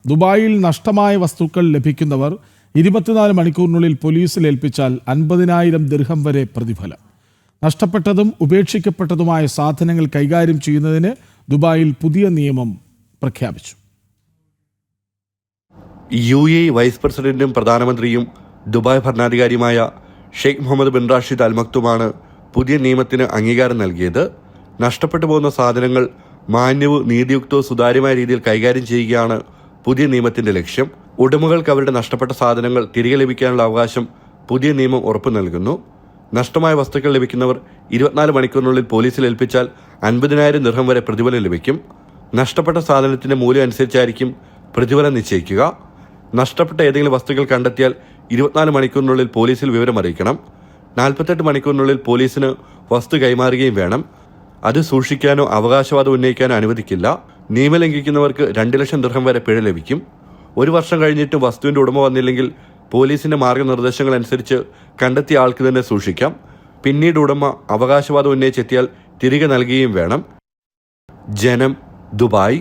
ദുബായിൽ നഷ്ടമായ വസ്തുക്കൾ ലഭിക്കുന്നവർ 24 മണിക്കൂറിനുള്ളിൽ പോലീസിൽ ഏൽപ്പിച്ചാൽ 50,000 ദിർഹം വരെ പ്രതിഫലം. നഷ്ടപ്പെട്ടതും ഉപേക്ഷിക്കപ്പെട്ടതുമായ സാധനങ്ങൾ കൈകാര്യം ചെയ്യുന്നതിന് ദുബായിൽ പുതിയ നിയമം പ്രഖ്യാപിച്ചു. UAE വൈസ് പ്രസിഡന്റും പ്രധാനമന്ത്രിയും ദുബായ് ഭരണാധികാരിയുമായ Sheikh Mohammed bin Rashid Al മക്തുമാണ് പുതിയ നിയമത്തിന് അംഗീകാരം നൽകിയത്. നഷ്ടപ്പെട്ടു പോകുന്ന സാധനങ്ങൾ മാന്യവും നീതിയുക്തവും സുതാര്യമായ രീതിയിൽ കൈകാര്യം ചെയ്യുകയാണ് പുതിയ നിയമത്തിന്റെ ലക്ഷ്യം. ഉടമകൾക്ക് അവരുടെ നഷ്ടപ്പെട്ട സാധനങ്ങൾ തിരികെ ലഭിക്കാനുള്ള അവകാശം പുതിയ നിയമം ഉറപ്പു നൽകുന്നു. നഷ്ടമായ വസ്തുക്കൾ ലഭിക്കുന്നവർ 24 മണിക്കൂറിനുള്ളിൽ പോലീസിൽ ഏൽപ്പിച്ചാൽ 50,000 ദിർഹം വരെ പ്രതിഫലം ലഭിക്കും. നഷ്ടപ്പെട്ട സാധനത്തിന്റെ മൂല്യം അനുസരിച്ചായിരിക്കും പ്രതിഫലം നിശ്ചയിക്കുക. നഷ്ടപ്പെട്ട ഏതെങ്കിലും വസ്തുക്കൾ കണ്ടെത്തിയാൽ 24 മണിക്കൂറിനുള്ളിൽ പോലീസിൽ വിവരം അറിയിക്കണം. 48 മണിക്കൂറിനുള്ളിൽ പോലീസിന് വസ്തു കൈമാറുകയും വേണം. അത് സൂക്ഷിക്കാനോ അവകാശവാദം ഉന്നയിക്കാനോ അനുവദിക്കില്ല. നിയമം ലംഘിക്കുന്നവർക്ക് 2 ലക്ഷം ദിർഹം വരെ പിഴ ലഭിക്കും. 1 വർഷം കഴിഞ്ഞിട്ട് വസ്തുവിന്റെ ഉടമ വന്നില്ലെങ്കിൽ പോലീസിന്റെ മാർഗനിർദ്ദേശങ്ങൾ അനുസരിച്ച് കണ്ടെത്തിയ ആൾക്ക് തന്നെ സൂക്ഷിക്കാം. പിന്നീട് ഉടമ അവകാശവാദം ഉന്നയിച്ചെത്തിയാൽ തിരികെ നൽകുകയും വേണം. ജനം, ദുബായ്.